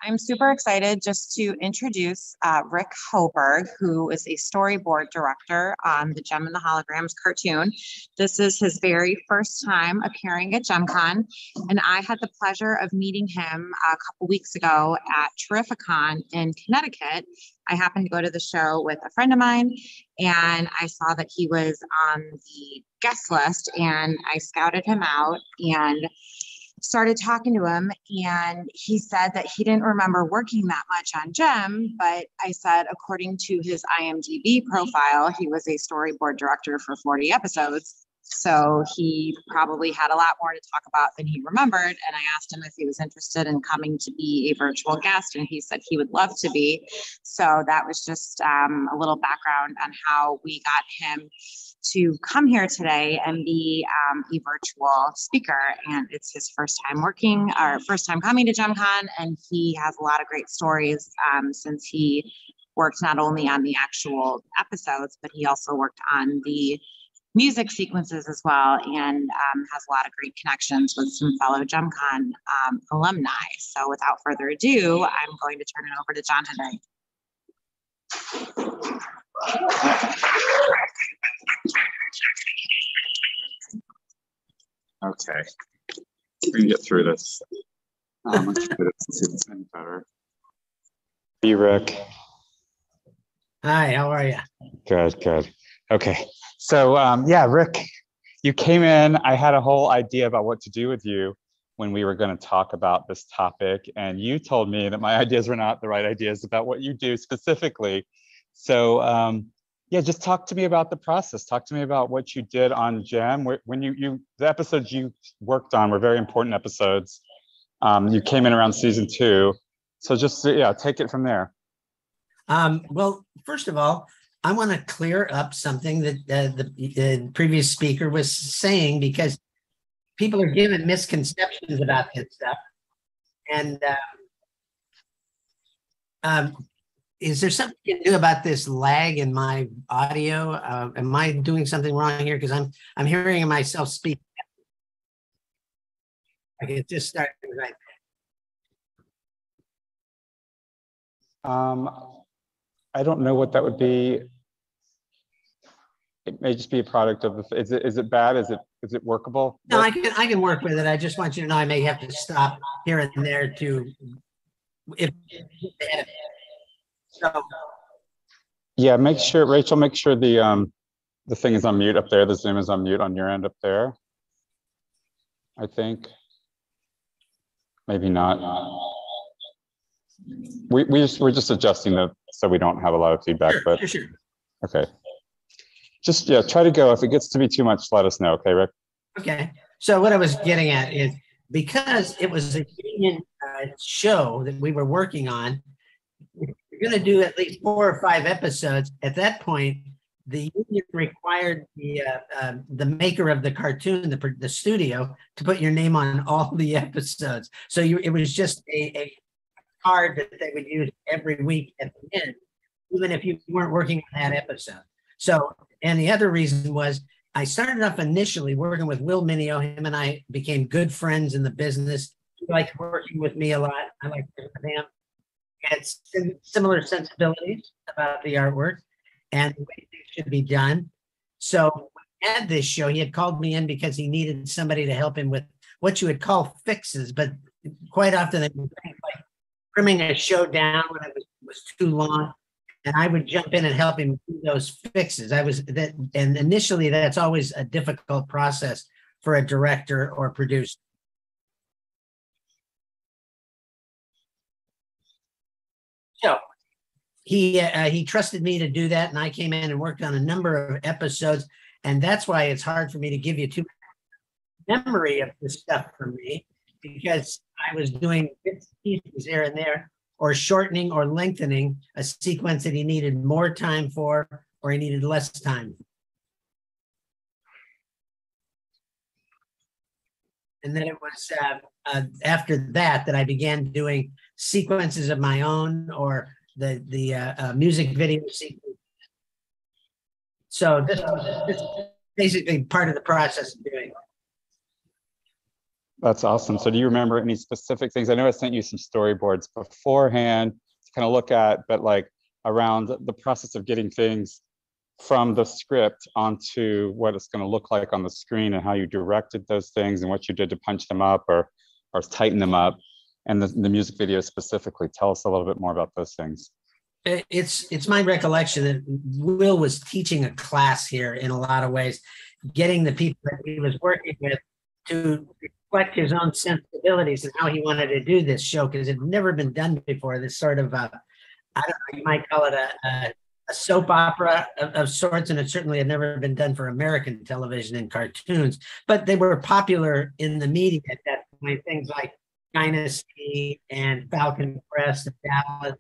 I'm super excited just to introduce Rick Hoberg, who is a storyboard director on the Gem and the Holograms cartoon. This is his very first time appearing at JemCon, and I had the pleasure of meeting him a couple weeks ago at Terrificon in Connecticut. I happened to go to the show with a friend of mine, and I saw that he was on the guest list, and I scouted him out and started talking to him, and he said that he didn't remember working that much on Gem, but I said, according to his IMDb profile, he was a storyboard director for 40 episodes. So he probably had a lot more to talk about than he remembered. And I asked him if he was interested in coming to be a virtual guest, and he said he would love to be. So that was just a little background on how we got him to come here today and be a virtual speaker. And it's his first time working, or first time coming to JemCon, and he has a lot of great stories since he worked not only on the actual episodes, but he also worked on the music sequences as well, and has a lot of great connections with some fellow JemCon alumni. So without further ado, I'm going to turn it over to John today. Okay, we can get through this. Let's do this and see if it's any better. Hey, Rick. Hi, how are you? Good. Okay, so yeah, Rick, you came in. I had a whole idea about what to do with you when we were going to talk about this topic, and you told me that my ideas were not the right ideas about what you do specifically. So yeah, just talk to me about the process. Talk to me about what you did on Gem. When the episodes you worked on were very important episodes. You came in around season 2, so just yeah, take it from there. Well, first of all, I want to clear up something that the previous speaker was saying, because people are given misconceptions about this stuff. And is there something you can do about this lag in my audio? Am I doing something wrong here? Because I'm hearing myself speak. I can just start right. I don't know what that would be. It may just be a product of the. Is it bad? Is it workable? No, I can work with it. I just want you to know I may have to stop here and there to if. So, yeah, make sure, Rachel, make sure the thing is on mute up there. The Zoom is on mute on your end up there. I think. Maybe not. We're just adjusting so we don't have a lot of feedback. Sure, but sure. Okay. Just yeah, try to go. If it gets to be too much, let us know. Okay, Rick. Okay. So what I was getting at is, because it was a union show that we were working on, you're going to do at least 4 or 5 episodes. At that point, the union required the maker of the cartoon, the studio, to put your name on all the episodes. So it was just a card that they would use every week at the end, even if you weren't working on that episode. So, and the other reason was, I started off initially working with Will Mineo. Him and I became good friends in the business. He liked working with me a lot. I liked working with him. He had similar sensibilities about the artwork and the way things should be done. So when we had this show, he had called me in because he needed somebody to help him with what you would call fixes, but quite often it was like trimming a show down when it was too long. And I would jump in and help him do those fixes. And initially that's always a difficult process for a director or producer. So he trusted me to do that, and I came in and worked on a number of episodes, and that's why it's hard for me to give you too much memory of this stuff for me, because I was doing bits and pieces here and there, or shortening or lengthening a sequence that he needed more time for, or he needed less time. And then it was after that I began doing sequences of my own, or the music video sequence. So this is basically part of the process of doing it. That's awesome. So do you remember any specific things? I know I sent you some storyboards beforehand to kind of look at, but like around the process of getting things from the script onto what it's going to look like on the screen, and how you directed those things and what you did to punch them up or tighten them up, and the music video specifically. Tell us a little bit more about those things. It's my recollection that Will was teaching a class here in a lot of ways, getting the people that he was working with to reflect his own sensibilities and how he wanted to do this show, because it had never been done before. This sort of, I don't know, you might call it a soap opera of sorts, and it certainly had never been done for American television and cartoons, but they were popular in the media at that point, things like Dynasty and Falcon Crest and Dallas.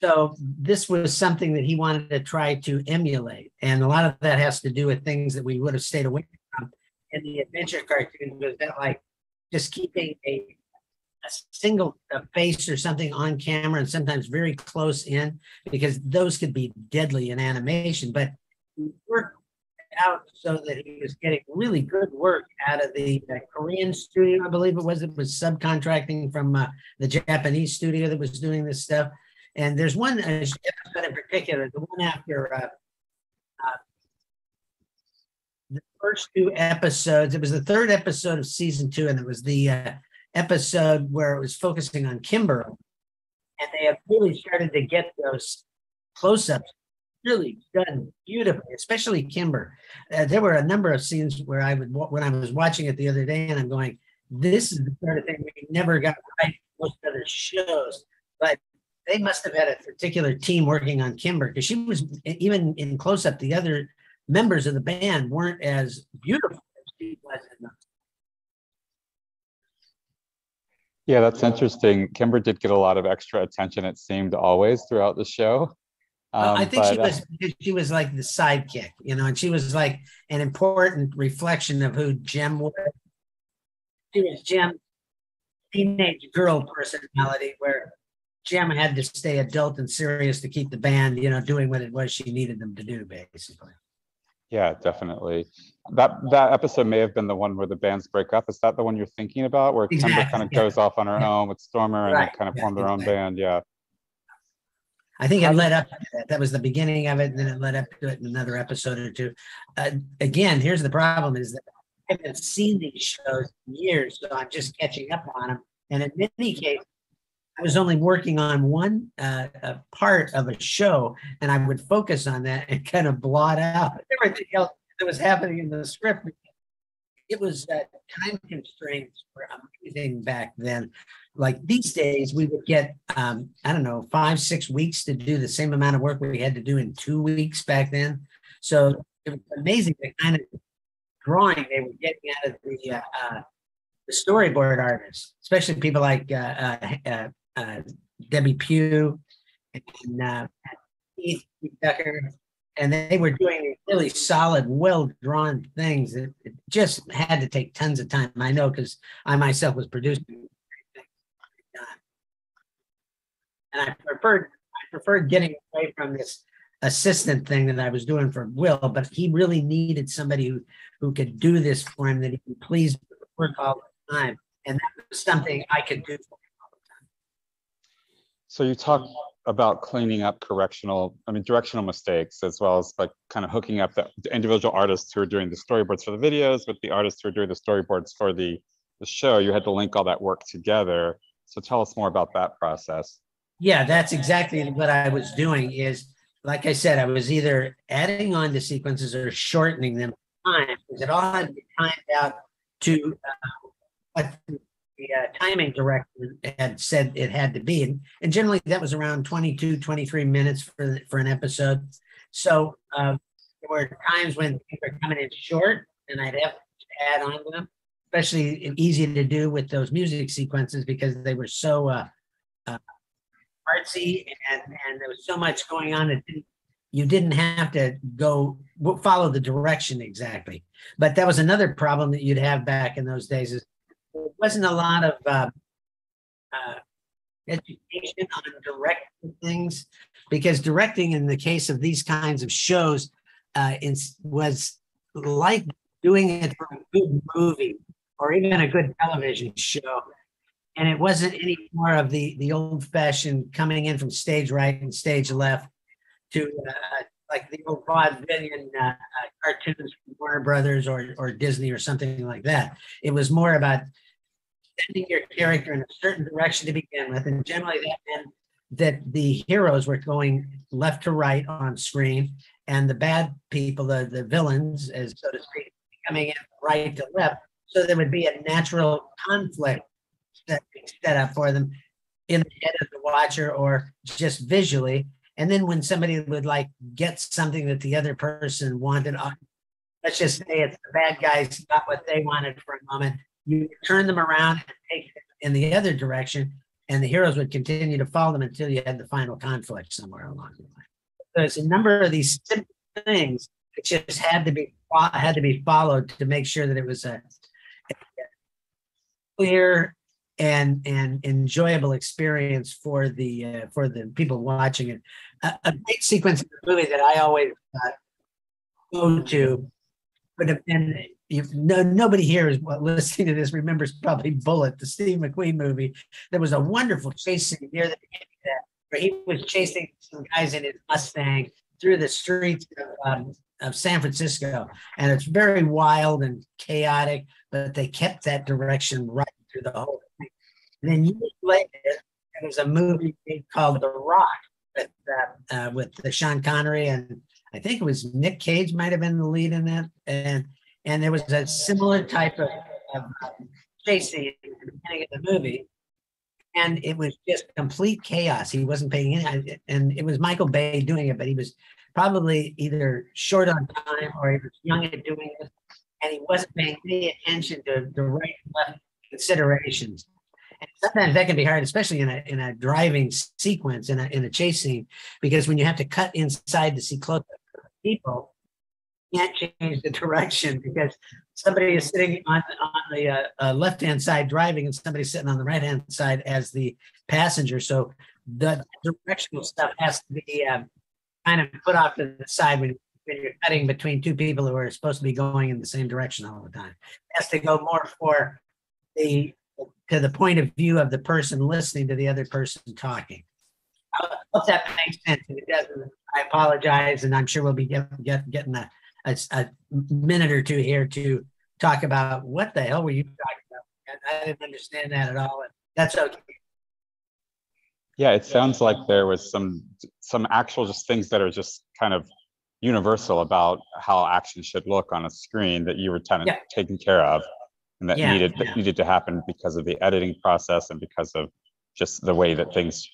So this was something that he wanted to try to emulate. And a lot of that has to do with things that we would have stayed away from in the adventure cartoons, was that like just keeping a single face or something on camera, and sometimes very close in, because those could be deadly in animation. But he worked out so that he was getting really good work out of the Korean studio, I believe it was subcontracting from the Japanese studio that was doing this stuff. And there's one episode in particular, the one after the first two episodes. It was the third episode of season 2, and it was the episode where it was focusing on Kimber. And they have really started to get those close-ups really done beautifully, especially Kimber. There were a number of scenes where when I was watching it the other day, and I'm going, this is the sort of thing we never got right in most other shows. But they must have had a particular team working on Kimber, because she was, even in close-up, the other members of the band weren't as beautiful as she was in them. Yeah, that's interesting. Kimber did get a lot of extra attention, it seemed, always throughout the show. I think she was like the sidekick, and she was like an important reflection of who Jem was. She was Jem's teenage girl personality, where Jem had to stay adult and serious to keep the band, doing what it was she needed them to do, basically. Yeah, definitely. That episode may have been the one where the bands break up. Is that the one you're thinking about, where Exactly, Kimber kind of goes off on her own with Stormer, and they kind of form their own band? Yeah. I think it led up to that. That was the beginning of it, and then it led up to it in another episode or two. Again, here's the problem: is that I haven't seen these shows in years, so I'm just catching up on them. And in many cases, I was only working on one part of a show, and I would focus on that and kind of blot out everything else that was happening in the script. It was time constraints were amazing back then. Like these days, we would get, 5-6 weeks to do the same amount of work we had to do in 2 weeks back then. So it was amazing the kind of drawing they were getting out of the storyboard artists, especially people like Debbie Pugh and Keith Tucker. And they were doing really solid, well-drawn things. It just had to take tons of time. I know, because I myself was producing. And I preferred getting away from this assistant thing that I was doing for Will, but he really needed somebody who could do this for him, that he could please work all the time. And that was something I could do for him all the time. So you talk about cleaning up directional mistakes, as well as like kind of hooking up the individual artists who are doing the storyboards for the videos with the artists who are doing the storyboards for the show. You had to link all that work together. So tell us more about that process. Yeah, that's exactly what I was doing. Is, like I said, I was either adding on to sequences or shortening them time, because it all had to be timed out to what the timing director had said it had to be. And generally that was around 22, 23 minutes for an episode. So there were times when things were coming in short, and I'd have to add on to them, especially easy to do with those music sequences, because they were so artsy, and there was so much going on that you didn't have to follow the direction exactly. But that was another problem that you'd have back in those days, is there wasn't a lot of education on directing things, because directing in the case of these kinds of shows was like doing it for a good movie. or even a good television show. And it wasn't any more of the old-fashioned coming in from stage right and stage left to like the old vaudevillian cartoons from Warner Brothers or Disney or something like that. It was more about sending your character in a certain direction to begin with, and generally that meant that the heroes were going left to right on screen, and the bad people, the villains, as so to speak, coming in right to left. So there would be a natural conflict set up for them in the head of the watcher or just visually. And then when somebody would like get something that the other person wanted, let's just say it's the bad guys got what they wanted for a moment, you turn them around and take them in the other direction, and the heroes would continue to follow them until you had the final conflict somewhere along the line. There's a number of these simple things that just had to be followed to make sure that it was a clear and enjoyable experience for the people watching it. A great sequence in the movie that I always go to would have been, nobody here is listening to this remembers probably Bullet, the Steve McQueen movie. There was a wonderful chase scene near the beginning of that, where he was chasing some guys in his Mustang through the streets of San Francisco, and it's very wild and chaotic, but they kept that direction right through the whole thing. And then years later, there was a movie called The Rock with Sean Connery, and I think it was Nick Cage might have been the lead in that, and there was a similar type of chase scene at the beginning of the movie, and it was just complete chaos. He wasn't paying any, and it was Michael Bay doing it, but he was probably either short on time or he was young at doing it, and he wasn't paying any attention to the right and left considerations. And sometimes that can be hard, especially in a driving sequence, in a chase scene, because when you have to cut inside to see close up people, you can't change the direction because somebody is sitting on the left-hand side driving and somebody's sitting on the right-hand side as the passenger. So the directional stuff has to be kind of put off to the side when you're cutting between two people who are supposed to be going in the same direction all the time. It has to go more to the point of view of the person listening to the other person talking. I hope that makes sense. If it doesn't, I apologize, and I'm sure we'll be getting a minute or two here to talk about what the hell were you talking about? I didn't understand that at all, and that's okay. Yeah, it sounds like there was some actual just things that are just kind of universal about how action should look on a screen that you were kind of taking care of, and that needed to happen because of the editing process and because of just the way that things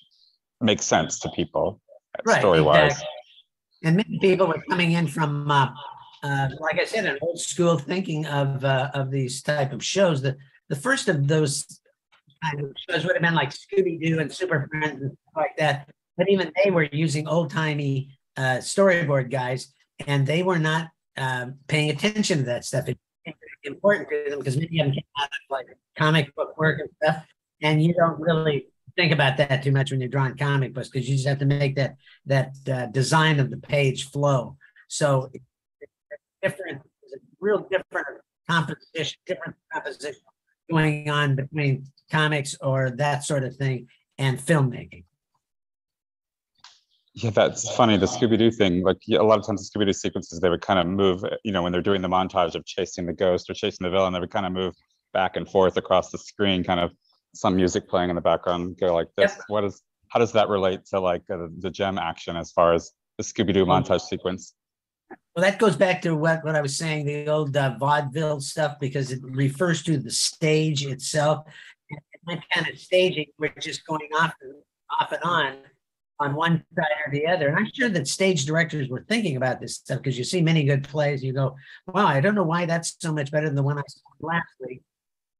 make sense to people, story-wise. Exactly. And many people were coming in from, like I said, an old school thinking of these type of shows. The first of those kind of shows would have been like Scooby-Doo and Super Friends and stuff like that. But even they were using old-timey storyboard guys, and they were not paying attention to that stuff. It's important to them because many of them came out of like comic book work and stuff, and you don't really think about that too much when you're drawing comic books because you just have to make that design of the page flow. So it's different, it's a real different composition going on between comics or that sort of thing and filmmaking. Yeah, that's funny. The Scooby-Doo thing, like a lot of times the Scooby-Doo sequences, they would kind of move, when they're doing the montage of chasing the ghost or chasing the villain, they would kind of move back and forth across the screen, kind of some music playing in the background, go like this. Yep. How does that relate to like the Jem action as far as the Scooby-Doo montage sequence? Well, that goes back to what I was saying, the old vaudeville stuff, because it refers to the stage itself. And that kind of staging, we're just going off and on one side or the other. And I'm sure that stage directors were thinking about this stuff because you see many good plays. You go, wow, I don't know why that's so much better than the one I saw last week.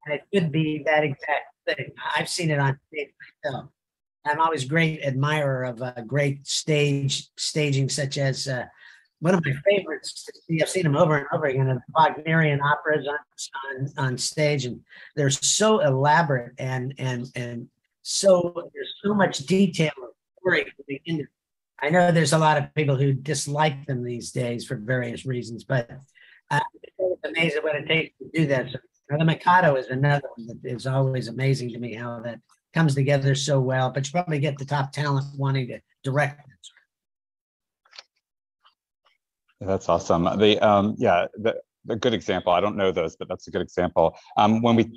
And it could be that exact thing. I've seen it on stage myself. I'm always a great admirer of great staging, such as one of my favorites to see. I've seen them over and over again in Wagnerian operas on stage, and they're so elaborate and so there's so much detail. I know there's a lot of people who dislike them these days for various reasons, but it's amazing what it takes to do that. So The Mikado is another one that is always amazing to me, how that comes together so well, but you probably get the top talent wanting to direct it. That's awesome. The good example. I don't know those, but that's a good example. When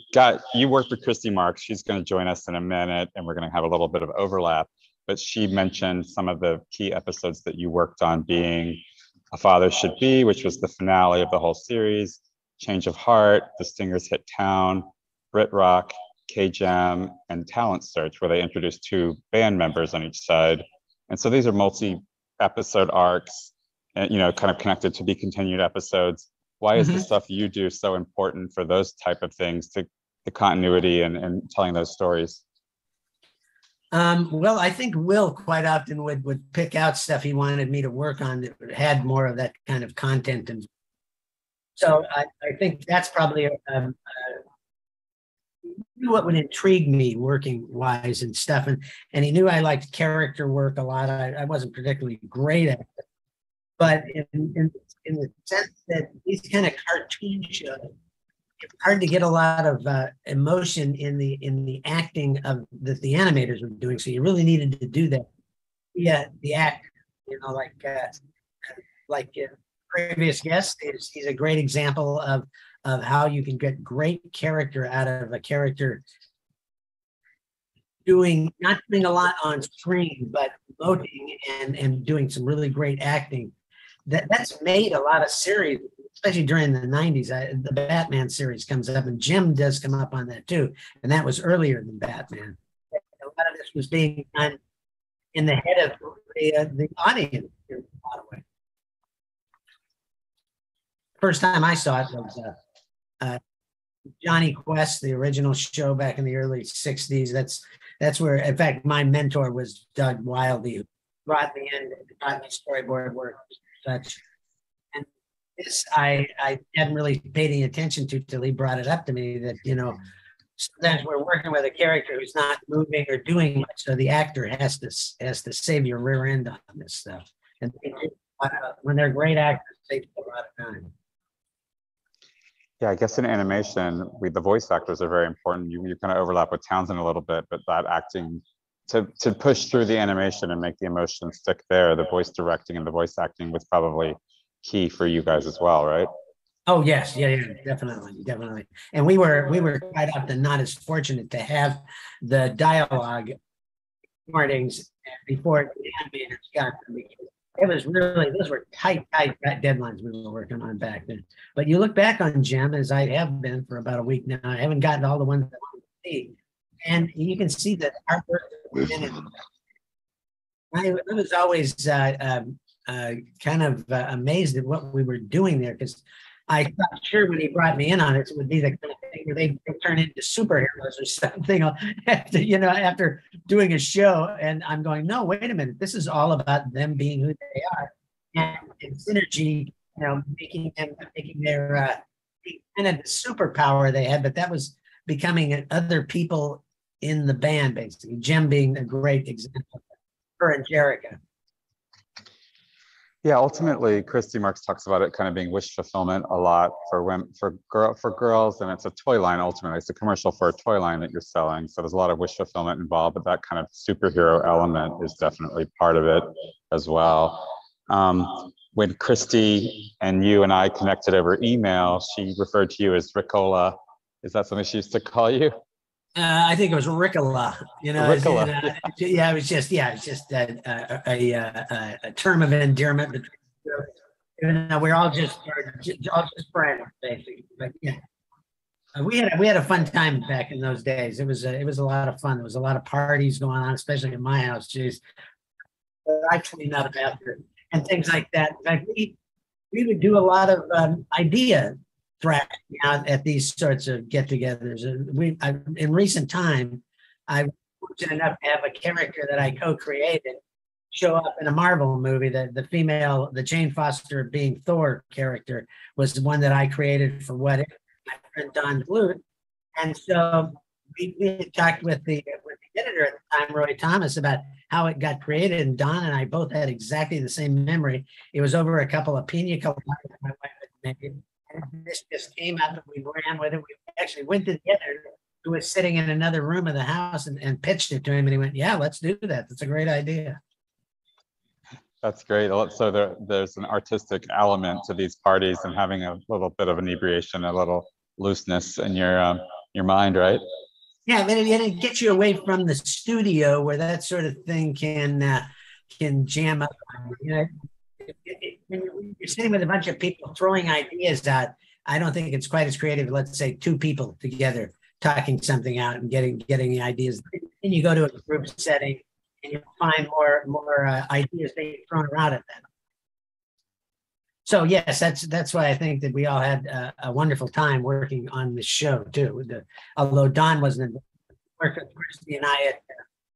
you worked with Christy Marks, she's going to join us in a minute, and we're going to have a little bit of overlap. But she mentioned some of the key episodes that you worked on, being A Father Should Be, which was the finale of the whole series, Change of Heart, The Stingers Hit Town, Brit Rock, K-Jam, and Talent Search, where they introduced 2 band members on each side. And so these are multi-episode arcs, and kind of connected to be continued episodes. Why is the stuff you do so important for those type of things, to the continuity and telling those stories? Well, I think Will quite often would pick out stuff he wanted me to work on that had more of that kind of content. And so I think that's probably what would intrigue me working wise and stuff. And he knew I liked character work a lot. I wasn't particularly great at it, but in the sense that these kind of cartoon shows, it's hard to get a lot of emotion in the acting of that the animators were doing. So you really needed to do that. Yeah, the act, like previous guest, he's a great example of how you can get great character out of a character not doing a lot on screen, but emoting and doing some really great acting. That's made a lot of series, especially during the 90s. The Batman series comes up, and Jem does come up on that too. And that was earlier than Batman. A lot of this was being done in the head of the audience in a lot of ways. First time I saw it was Johnny Quest, the original show back in the early 60s. That's where, in fact, my mentor was Doug Wildey, who brought me in and taught me storyboard work. Such. And this I hadn't really paid any attention to till he brought it up to me that, sometimes we're working with a character who's not moving or doing much, so the actor has to save your rear end on this stuff. And when they're great actors, they take a lot of time. Yeah, I guess in animation, the voice actors are very important. You kind of overlap with Townsend a little bit, but that acting, to push through the animation and make the emotion stick there, the voice directing and the voice acting was probably key for you guys as well, right? Oh yes, yeah, definitely. And we were quite often not as fortunate to have the dialogue recordings before the animators got them. It was really, those were tight deadlines we were working on back then. But you look back on Jem, as I have been for about a week now. I haven't gotten all the ones that I want to see. And you can see that artwork that in it. I was always kind of amazed at what we were doing there, because I thought sure when he brought me in on it would be the kind of thing where they turn into superheroes or something after doing a show. And I'm going, no, wait a minute. This is all about them being who they are, and synergy, making their kind of the superpower they had, but that was becoming other people in the band, basically. Jem being a great example, her and Jerica. Yeah, ultimately, Christy Marks talks about it kind of being wish fulfillment a lot for women, for girls, and it's a toy line. Ultimately, it's a commercial for a toy line that you're selling, so there's a lot of wish fulfillment involved. But that kind of superhero element is definitely part of it as well. When Christy and you and I connected over email, she referred to you as Ricola. Is that something she used to call you? I think it was Ricola. Ricola. Yeah, it was just a term of endearment. We're all just friends, basically. But yeah, we had a fun time back in those days. It was a lot of fun. There was a lot of parties going on, especially in my house. Jeez, I cleaned up after and things like that. In fact, we would do a lot of idea threat at these sorts of get-togethers. In recent time, I was fortunate enough to have a character that I co-created show up in a Marvel movie. The Jane Foster being Thor character was the one that I created for What If, my friend Don Bluth. And so we had talked with the editor at the time, Roy Thomas, about how it got created. And Don and I both had exactly the same memory. It was over a couple of pina coladas my wife had made. This just came up and we ran with it. We actually went to the editor who was sitting in another room of the house and pitched it to him. And he went, yeah, let's do that. That's a great idea. That's great. So there's an artistic element to these parties and having a little bit of inebriation, a little looseness in your mind, right? Yeah, but it gets you away from the studio where that sort of thing can jam up. You know, when you're sitting with a bunch of people throwing ideas out, I don't think it's quite as creative. Let's say two people together talking something out and getting the ideas. Then you go to a group setting and you find more ideas being thrown around at them. So yes, that's why I think that we all had a wonderful time working on the show too. Although Don wasn't working with Christy and I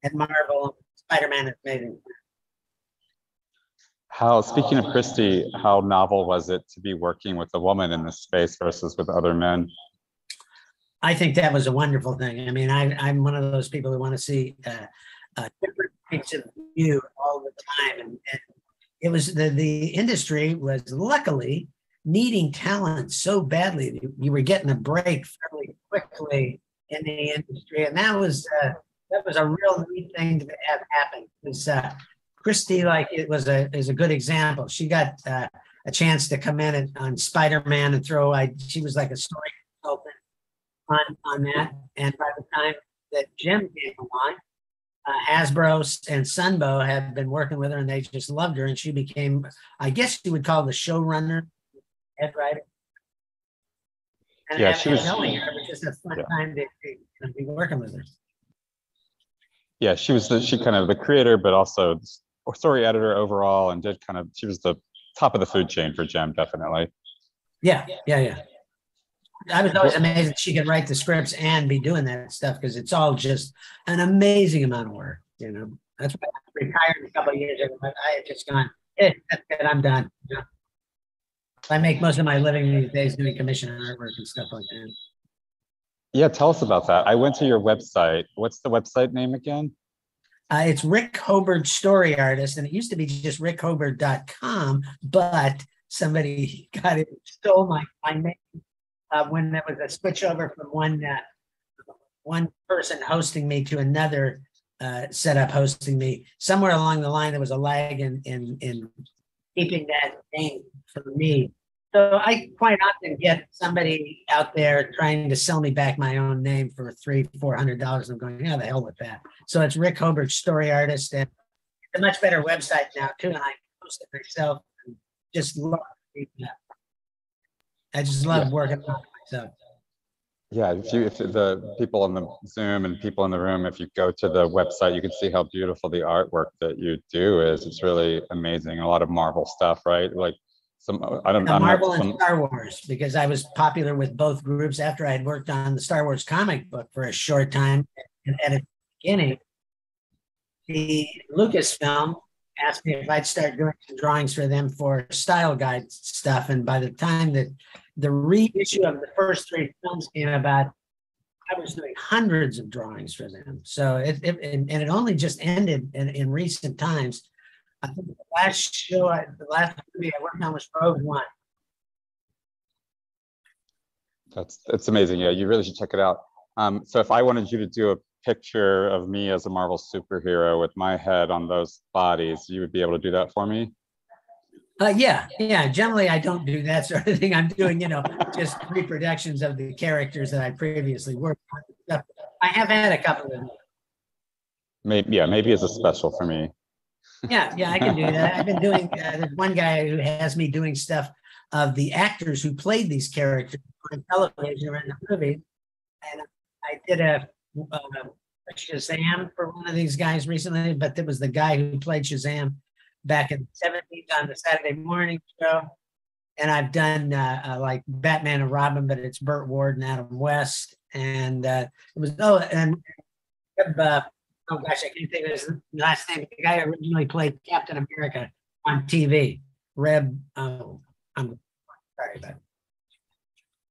at Marvel, Spider-Man is amazing. Speaking of Christy, how novel was it to be working with a woman in this space versus with other men? I think that was a wonderful thing. I mean, I'm one of those people who want to see different points of view all the time, and it was the industry was luckily needing talent so badly. You were getting a break fairly quickly in the industry, and that was a real neat thing to have happen. Because Christy, is a good example. She got a chance to come in on Spider-Man and she was like a story consultant on that. And by the time that Jem came along, Hasbro and Sunbow had been working with her, and they just loved her, and she became, I guess you would call the showrunner, head writer. And yeah, she was knowing her. It was just a fun time to be working with her. Yeah, she was kind of the creator, but also story editor overall, and she was the top of the food chain for Jem, definitely. Yeah. I was always amazed that she could write the scripts and be doing that stuff, because it's all just an amazing amount of work. You know, that's why I retired a couple of years ago. I had just gone, that's it, I'm done. You know? I make most of my living these days doing commission artwork and stuff like that. Yeah, tell us about that. I went to your website. What's the website name again? It's Rick Hoberg Story Artist, and it used to be just rickhoberg.com, but somebody stole my name when there was a switch over from one person hosting me to another setup hosting me. Somewhere along the line, there was a lag in keeping that name for me. So I quite often get somebody out there trying to sell me back my own name for $300-400. I'm going, yeah, the hell with that. So it's Rick Hoberg Story Artist, and it's a much better website now too. And I post it myself. And just love it. I just love working on it myself. Yeah, if the people on the Zoom and people in the room, if you go to the website, you can see how beautiful the artwork that you do is. It's really amazing. A lot of Marvel stuff, right? Like Marvel and Star Wars, because I was popular with both groups after I had worked on the Star Wars comic book for a short time. And at the beginning, the Lucasfilm asked me if I'd start doing some drawings for them for style guide stuff. And by the time that the reissue of the first 3 films came about, I was doing hundreds of drawings for them. So it only just ended in recent times. I think the last movie I worked on was Rogue One. That's amazing. Yeah, you really should check it out. So if I wanted you to do a picture of me as a Marvel superhero with my head on those bodies, you would be able to do that for me? Yeah. Generally, I don't do that sort of thing. I'm doing, just reproductions of the characters that I previously worked on. I have had a couple of them. Maybe as a special for me. Yeah, I can do that. I've been doing, there's one guy who has me doing stuff of the actors who played these characters on television or in the movie. And I did a Shazam for one of these guys recently, but it was the guy who played Shazam back in the 70s on the Saturday morning show. And I've done like Batman and Robin, but it's Burt Ward and Adam West. And it was, oh gosh, I can't think of his last name. The guy who originally played Captain America on TV. I'm sorry about it.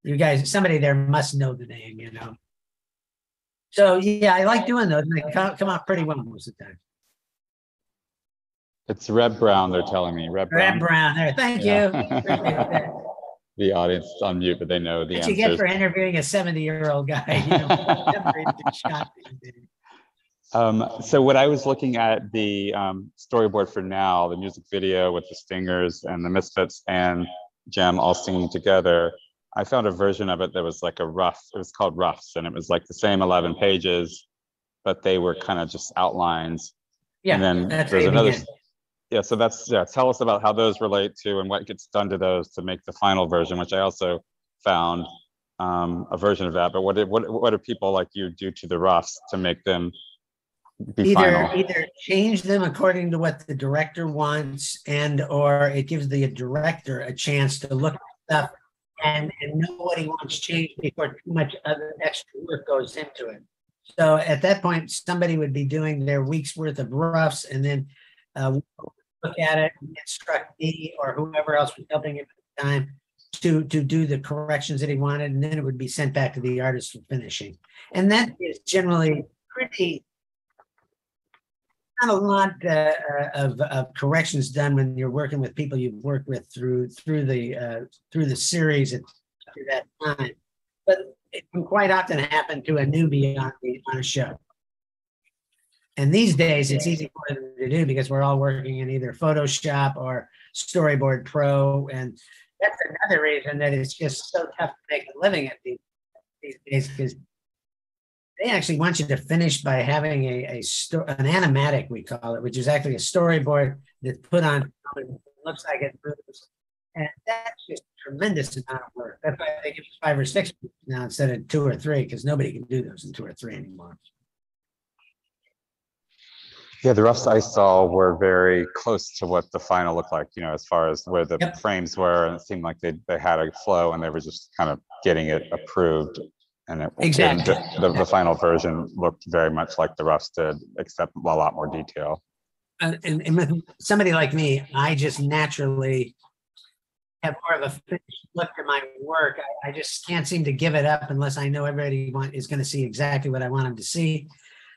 You guys, somebody there must know the name, So yeah, I like doing those. And they come out pretty well most of the time. It's Reb Brown, they're telling me. Reb Brown. There. Thank you. the audience is on mute, but they know the What answers. you get for interviewing a 70-year-old guy, you know. So what I was looking at the storyboard for now, the music video with the Stingers and the Misfits and Jem all singing together, I found a version of it that was like a rough, it was called Roughs, and it was like the same 11 pages, but they were kind of just outlines. Yeah, and then there's another, yeah, so that's, yeah, tell us about how those relate to and what gets done to those to make the final version, which I also found a version of that. But what do people like you do to the roughs to make them be final? Either change them according to what the director wants, and or it gives the director a chance to look at stuff and know what he wants changed before too much other extra work goes into it. So at that point, somebody would be doing their week's worth of roughs, and then look at it and instruct me or whoever else was helping him at the time to do the corrections that he wanted, and then it would be sent back to the artist for finishing. And that is generally pretty, not a lot of corrections done when you're working with people you've worked with through the series at that time, but it can quite often happen to a newbie on a show. And these days, it's easy for them to do because we're all working in either Photoshop or Storyboard Pro, and that's another reason that it's just so tough to make a living at these days, because they actually want you to finish by having an animatic, we call it, which is actually a storyboard that's put on, it looks like it moves. And that's just a tremendous amount of work. That's why they give you 5 or 6 now instead of 2 or 3, because nobody can do those in 2 or 3 anymore. Yeah, the roughs I saw were very close to what the final looked like, you know, as far as where the frames were, and it seemed like they had a flow and they were just kind of getting it approved. And it, exactly. The final version looked very much like the roughs did, except a lot more detail. And with somebody like me, I just naturally have more of a finished look at my work. I just can't seem to give it up unless I know everybody is going to see exactly what I want them to see.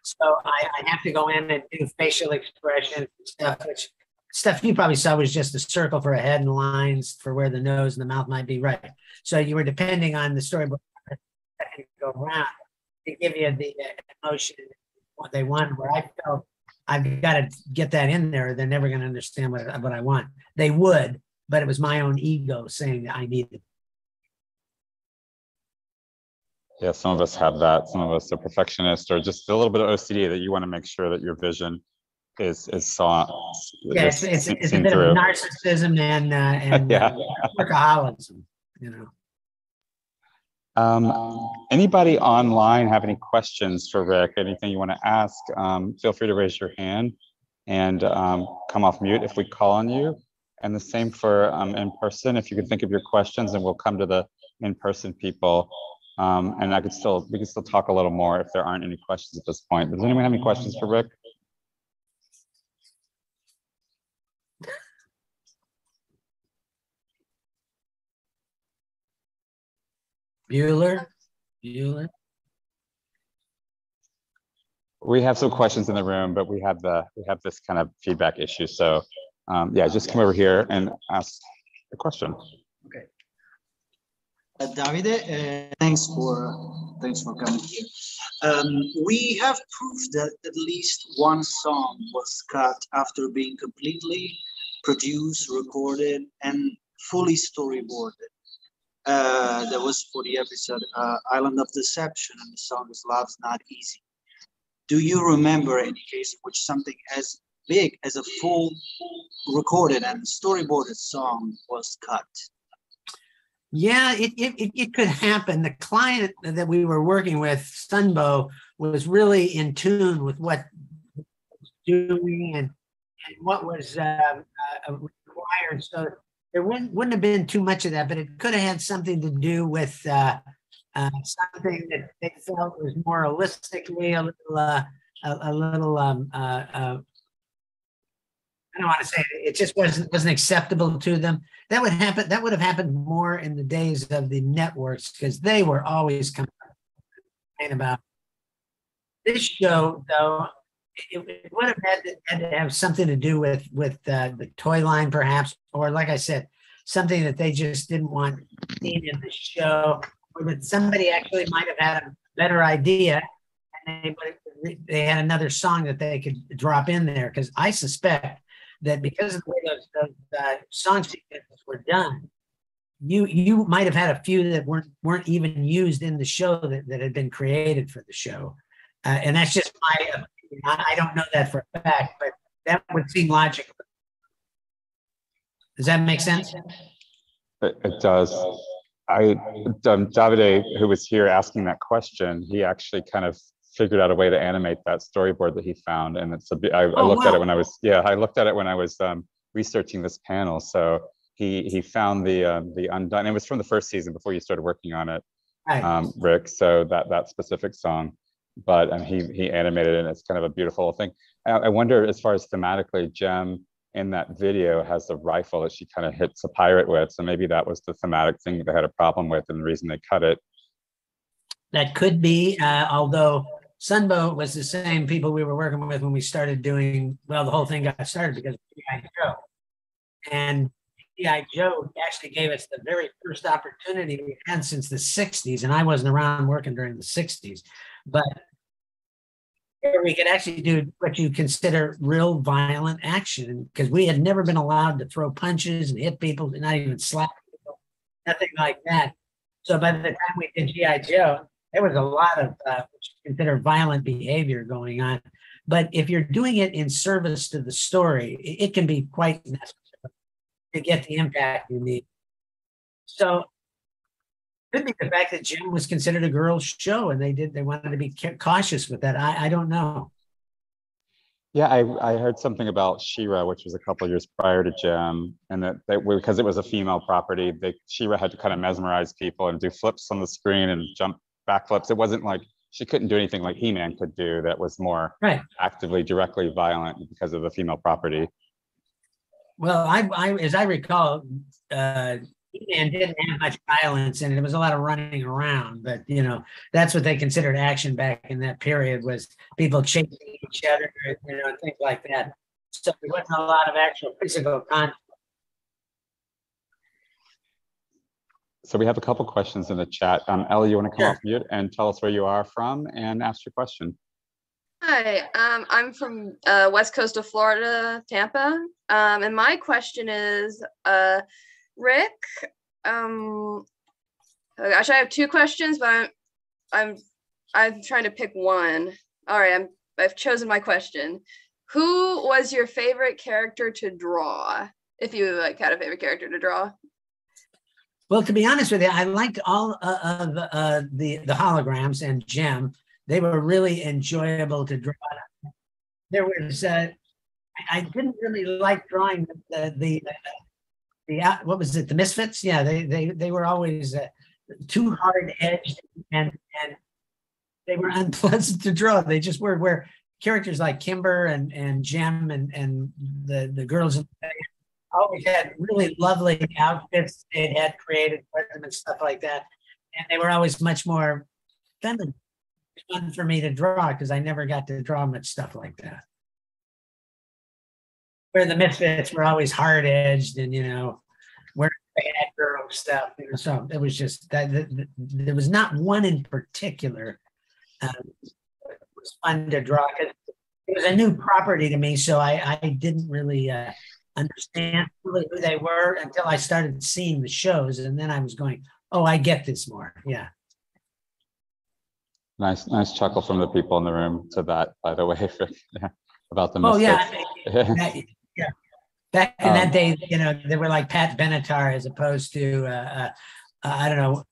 So I have to go in and do facial expression stuff, which stuff you probably saw was just a circle for a head and lines for where the nose and the mouth might be, right? So you were depending on the storyboard that can go around to give you the emotion, what they want, where I felt I've got to get that in there. They're never going to understand what I want. They would, but it was my own ego saying that I needed it. Yeah, some of us have that. Some of us are perfectionists, or just a little bit of OCD that you want to make sure that your vision is saw. Yeah, it's a bit of narcissism and yeah. Workaholism, you know. Anybody online have any questions for Rick? Anything you want to ask? Feel free to raise your hand and come off mute if we call on you. And the same for in person. If you can think of your questions, and we'll come to the in-person people. And we can still talk a little more if there aren't any questions at this point. Does anyone have any questions for Rick? Bueller? We have some questions in the room, but we have this kind of feedback issue. So yeah, just come over here and ask a question. Okay. Davide, thanks for coming here. We have proof that at least one song was cut after being completely produced, recorded, and fully storyboarded. That was for the episode Island of Deception, and the song is Love's Not Easy. Do you remember any case in which something as big as a full recorded and storyboarded song was cut? Yeah, it could happen. The client that we were working with, Sunbow, was really in tune with what was doing and what was required. So there wouldn't have been too much of that, but it could have had something to do with something that they felt was more holistically a little I don't want to say it just wasn't acceptable to them. That would happen. That would have happened more in the days of the networks, because they were always complaining about this show. Though it would have had to have something to do with the toy line, perhaps, or like I said, something that they just didn't want seen in the show, or that somebody actually might have had a better idea and they had another song that they could drop in there. Because I suspect that because of the way those song sequences were done, you might have had a few that weren't even used in the show that had been created for the show. And that's just my opinion. I don't know that for a fact, but that would seem logical. Does that make sense? It does. Davide, who was here asking that question, he actually kind of figured out a way to animate that storyboard that he found, and I looked at it when I was researching this panel. So he found the undone. It was from the first season before you started working on it, right. Rick. So that specific song, but he animated it, and it's kind of a beautiful thing. I wonder, as far as thematically, Jem in that video has a rifle that she kind of hits a pirate with. So maybe that was the thematic thing that they had a problem with, and the reason they cut it. That could be, although Sunbow was the same people we were working with when we started doing, well, the whole thing got started because of G.I. Joe. And G.I. Joe actually gave us the very first opportunity we had since the 60s. And I wasn't around working during the 60s. But we could actually do what you consider real violent action, because we had never been allowed to throw punches and hit people, not even slap people, nothing like that. So by the time we did G.I. Joe, there was a lot of what you consider violent behavior going on. But if you're doing it in service to the story, it can be quite necessary to get the impact you need. So could be the fact that Jem was considered a girls' show, and they wanted to be cautious with that. I don't know. Yeah, I heard something about She-Ra, which was a couple of years prior to Jem, and that because it was a female property, She-Ra had to kind of mesmerize people and do flips on the screen and jump backflips. It wasn't like she couldn't do anything like He-Man could do that was more actively, directly violent because of the female property. Well, I as I recall, He-Man didn't have much violence in it. It was a lot of running around, but that's what they considered action back in that period, was people chasing each other, and things like that. So there wasn't a lot of actual physical conflict. So we have a couple questions in the chat. Ellie, you want to come off mute and tell us where you are from and ask your question? Hi, I'm from west coast of Florida, Tampa, and my question is, Rick, actually I have two questions, but I'm trying to pick one. All right, I've chosen my question. Who was your favorite character to draw, if you had a favorite character to draw? Well, to be honest with you, I liked all of the holograms and Jem. They were really enjoyable to draw. There was I didn't really like drawing the what was it, the Misfits? Yeah, they were always too hard edged, and they were unpleasant to draw. They just were, where characters like Kimber and Jem and the girls in the always had really lovely outfits they had created for them and stuff like that. And they were always much more feminine. Fun for me to draw, because I never got to draw much stuff like that. Where the Misfits were always hard edged and, wearing bad girl stuff. So it was just that there was not one in particular. It was fun to draw because it was a new property to me. So I didn't really understand really who they were until I started seeing the shows, and then I was going, oh, I get this more. Yeah. Nice chuckle from the people in the room to that, by the way, about the Misfits. Oh yeah. Yeah. Back in that day, they were like Pat Benatar as opposed to I don't know,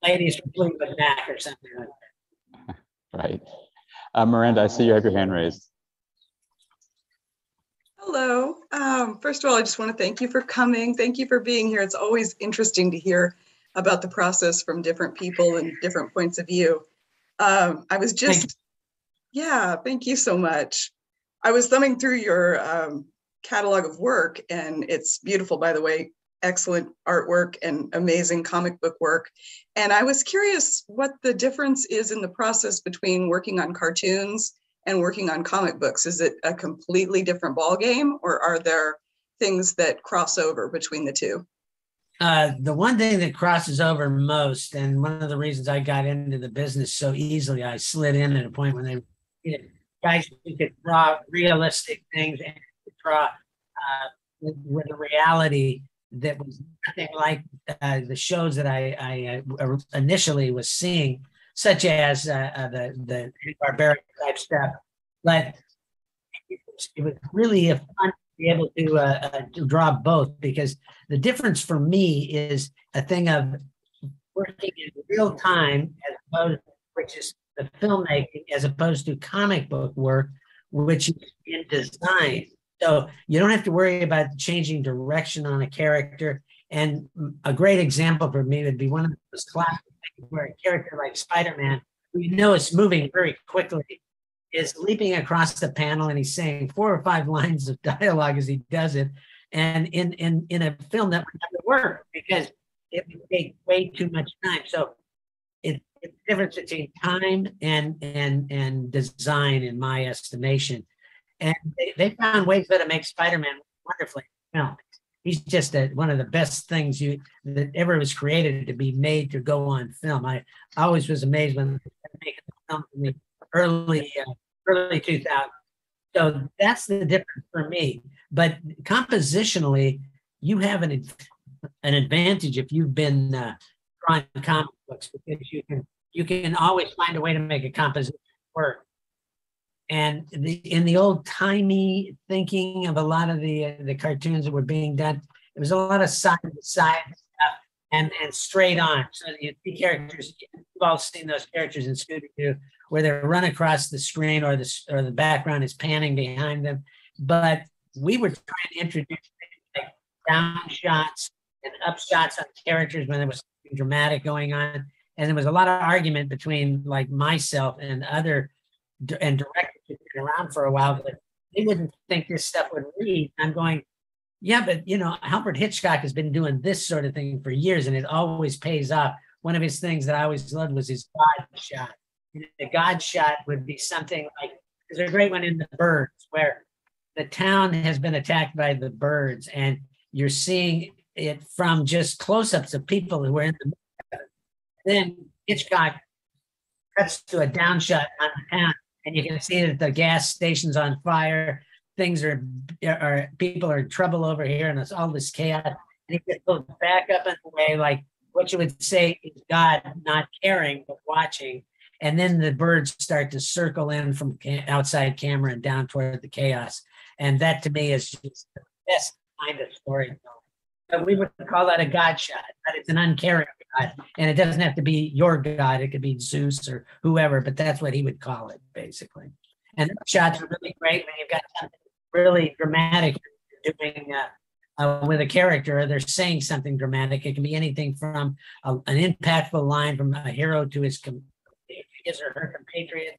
Ladies from Fleetwood Mac or something like that. Right. Miranda, I see you have your hand raised. Hello. First of all, I just want to thank you for coming. Thank you for being here. It's always interesting to hear about the process from different people and different points of view. I was just, thank you so much. I was thumbing through your catalog of work, and it's beautiful, by the way, excellent artwork and amazing comic book work. And I was curious what the difference is in the process between working on cartoons and working on comic books. Is it a completely different ballgame, or are there things that cross over between the two? The one thing that crosses over most, and one of the reasons I got into the business so easily, I slid in at a point when they, guys who could draw realistic things and draw with a reality that was nothing like the shows that I initially was seeing, such as the barbaric type stuff. But it was really fun to be able to draw both, because the difference for me is a thing of working in real time, as opposed, which is the filmmaking, as opposed to comic book work, which is in design. So you don't have to worry about changing direction on a character. And a great example for me would be one of those classic things where a character like Spider-Man, who you know is moving very quickly, is leaping across the panel and he's saying 4 or 5 lines of dialogue as he does it. And in a film that would never work, because it would take way too much time. So it's the difference between time and design, in my estimation. And they found ways to make Spider-Man wonderfully filmed. He's just one of the best things that ever was created to be made to go on film. I always was amazed when they were making the film in the early 2000s. So that's the difference for me. But compositionally, you have an advantage if you've been drawing comic books, because you can always find a way to make a composition work. And in the old timey thinking of a lot of the cartoons that were being done, it was a lot of side to side stuff and straight on. So you see characters, you've all seen those characters in Scooby-Doo, where they run across the screen, or the background is panning behind them. But we were trying to introduce things like down shots and up shots on characters when there was something dramatic going on. And there was a lot of argument between like myself and other directors who've been around for a while, but they wouldn't think this stuff would read. I'm going, yeah, but Alfred Hitchcock has been doing this sort of thing for years, and it always pays off. One of his things that I always loved was his God shot. And the God shot would be something like, there's a great one in The Birds, where the town has been attacked by the birds, and you're seeing it from just close-ups of people who are in the movie. Then Hitchcock cuts to a down shot on the town, and you can see that the gas station's on fire. Things are people are in trouble over here, and it's all this chaos. And he just goes back up in the way, like what you would say is God not caring but watching. And then the birds start to circle in from outside camera and down toward the chaos. And that to me is just the best kind of storytelling. But we would call that a God shot, but it's an uncaring God. And it doesn't have to be your God. It could be Zeus or whoever, but that's what he would call it, basically. And shots are really great when you've got something really dramatic doing with a character, or they're saying something dramatic. It can be anything from an impactful line from a hero to his or her compatriot,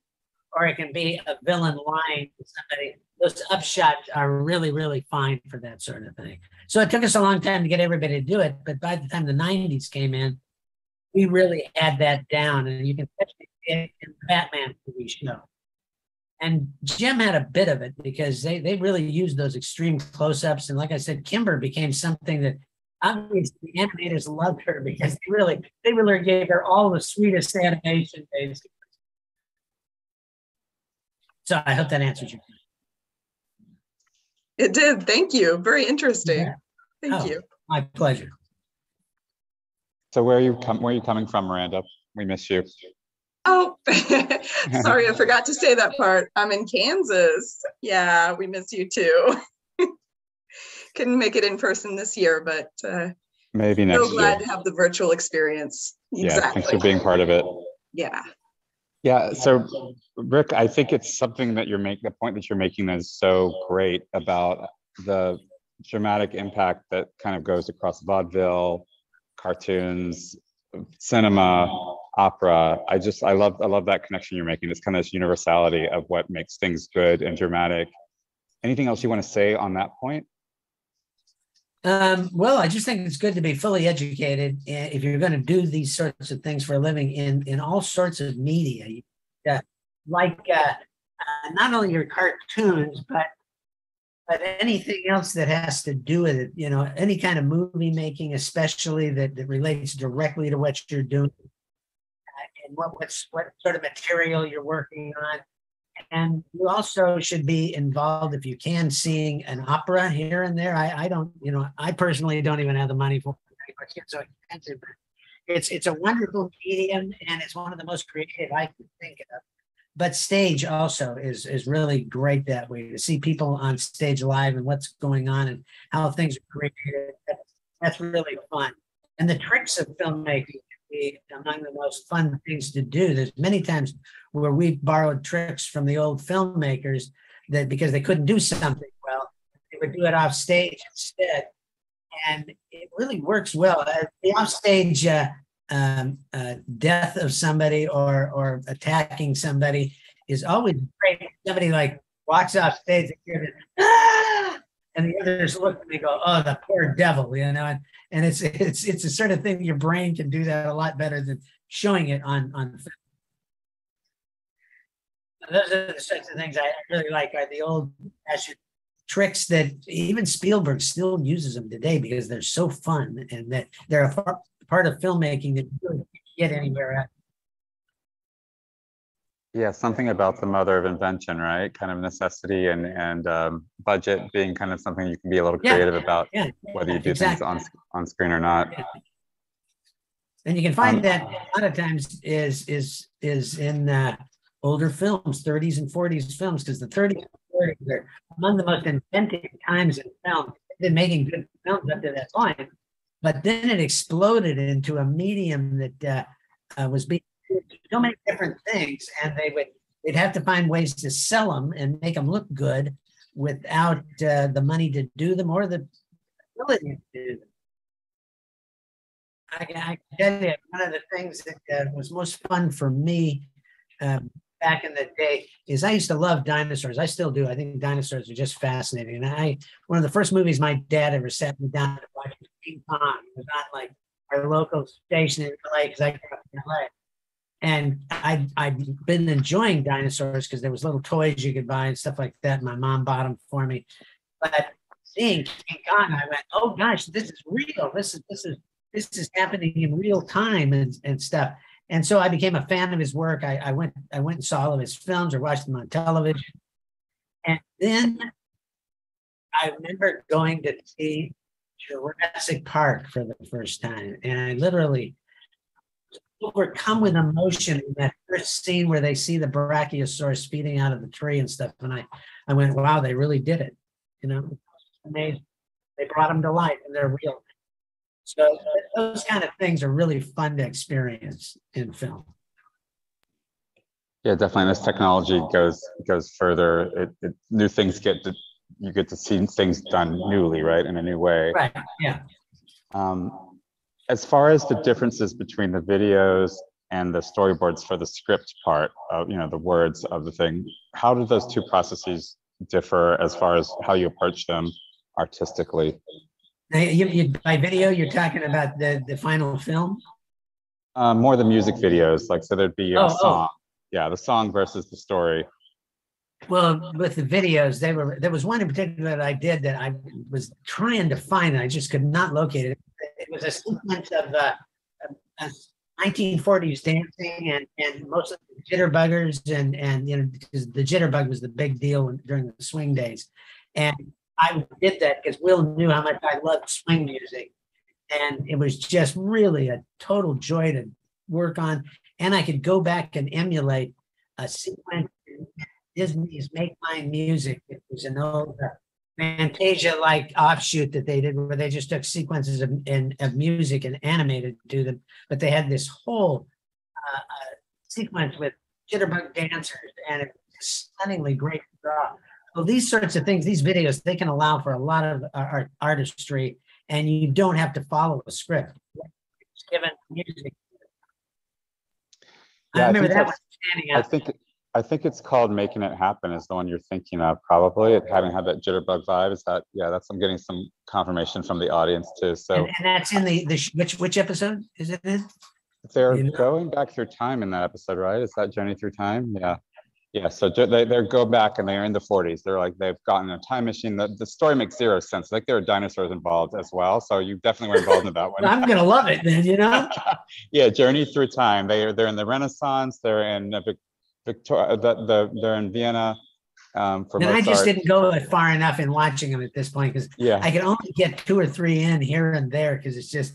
or it can be a villain line to somebody. Those upshots are really, really fine for that sort of thing. So it took us a long time to get everybody to do it, but by the time the 90s came in, we really had that down, and you can catch it in the Batman TV show. And Jem had a bit of it, because they really used those extreme close-ups. And like I said, Kimber became something that obviously the animators loved her, because they really gave her all the sweetest animation, basically. So I hope that answers your question. It did. Thank you. Very interesting. Yeah. Thank you. My pleasure. So where are you coming from, Miranda? We miss you. Oh, sorry, I forgot to say that part. I'm in Kansas. Yeah, we miss you too. Couldn't make it in person this year, but maybe next year. So glad to have the virtual experience. Yeah, exactly. thanks for being part of it. Yeah. Yeah, so Rick, I think it's something that the point that you're making is so great about the dramatic impact that kind of goes across vaudeville, cartoons, cinema, opera. I love that connection you're making. This kind of this universality of what makes things good and dramatic. Anything else you want to say on that point? Well, I just think it's good to be fully educated if you're going to do these sorts of things for a living in all sorts of media, not only your cartoons, but but anything else that has to do with it, you know, any kind of movie making, especially that relates directly to what you're doing, and what sort of material you're working on. And you also should be involved, if you can, seeing an opera here and there. I don't, you know, I personally don't even have the money for it. It's so expensive. It's a wonderful medium, and it's one of the most creative I can think of. But stage also is really great that way, to see people on stage live and what's going on and how things are created. That's really fun. And the tricks of filmmaking can be among the most fun things to do. There's many times where we borrowed tricks from the old filmmakers that, because they couldn't do something well, they would do it off stage instead. And it really works well. The offstage death of somebody or attacking somebody is always great. Somebody like walks off stage and the others look and they go, "Oh, the poor devil," you know. And it's the sort of thing, your brain can do that a lot better than showing it on film. Those are the sorts of things I really like, are the old fashioned tricks that even Spielberg still uses them today because they're so fun, and that they're a part of filmmaking that you really can't get anywhere else. Yeah, something about the mother of invention, right? Kind of necessity and budget being kind of something you can be a little creative about, whether you do things on screen or not. Yeah. And you can find that a lot of times is in older films, 30s and 40s films, because the 30s and 40s are among the most inventive times in film. They've been making good films up to that point, but then it exploded into a medium that was being used for so many different things, and they'd have to find ways to sell them and make them look good without the money to do them or the ability to do them. I can tell you, one of the things that was most fun for me back in the day is I used to love dinosaurs. I still do. I think dinosaurs are just fascinating. And one of the first movies my dad ever sat me down to watch was JemCon. It was on like our local station in LA, because I grew up in LA. And I'd been enjoying dinosaurs because there was little toys you could buy and stuff like that. My mom bought them for me. But seeing JemCon, I went, "Oh gosh, this is real. This is happening in real time and stuff." And so I became a fan of his work. I went and saw all of his films or watched them on television. And then I remember going to see Jurassic Park for the first time. And I literally was overcome with emotion in that first scene where they see the Brachiosaurus feeding out of the tree and stuff. And I went, "Wow, they really did it." You know, amazing. They brought them to life and they're real. So those kind of things are really fun to experience in film. Yeah, definitely. This technology goes further. New things you get to see things done newly, right, in a new way. Right. Yeah. As far as the differences between the videos and the storyboards for the script part of, you know, the words of the thing, how do those two processes differ as far as how you approach them artistically? Now, by video, you're talking about the final film? More the music videos, like, so there'd be a song. Yeah, the song versus the story. Well, with the videos, there was one in particular that I did that I was trying to find, and I just could not locate it. It was a sequence of 1940s dancing and most of the jitterbuggers and you know, because the jitterbug was the big deal during the swing days. And I did that because Will knew how much I loved swing music. And it was just really a total joy to work on. And I could go back and emulate a sequence in Disney's Make Mine Music. It was an old Fantasia-like offshoot that they did, where they just took sequences of music and animated to them. But they had this whole sequence with jitterbug dancers, and it was stunningly great to draw. So these sorts of things, these videos, they can allow for a lot of artistry, and you don't have to follow a script. It's given music. Yeah, I remember that one standing out. I think it's called Making It Happen is the one you're thinking of, probably. It having had that jitterbug vibe. Is that, yeah, I'm getting some confirmation from the audience too. So and that's in the which episode is it in? They're going back through time in that episode, right? Is that Journey Through Time? Yeah. Yeah, so they go back and they're in the 40s. They're like, they've gotten a time machine. The story makes zero sense. Like there are dinosaurs involved as well. So you definitely were involved in that one. I'm going to love it then, you know? Yeah, Journey Through Time. They're in the Renaissance. They're in Victoria. They're in Vienna. For And Mozart. I just didn't go far enough in watching them at this point because I can only get 2 or 3 in here and there because it's just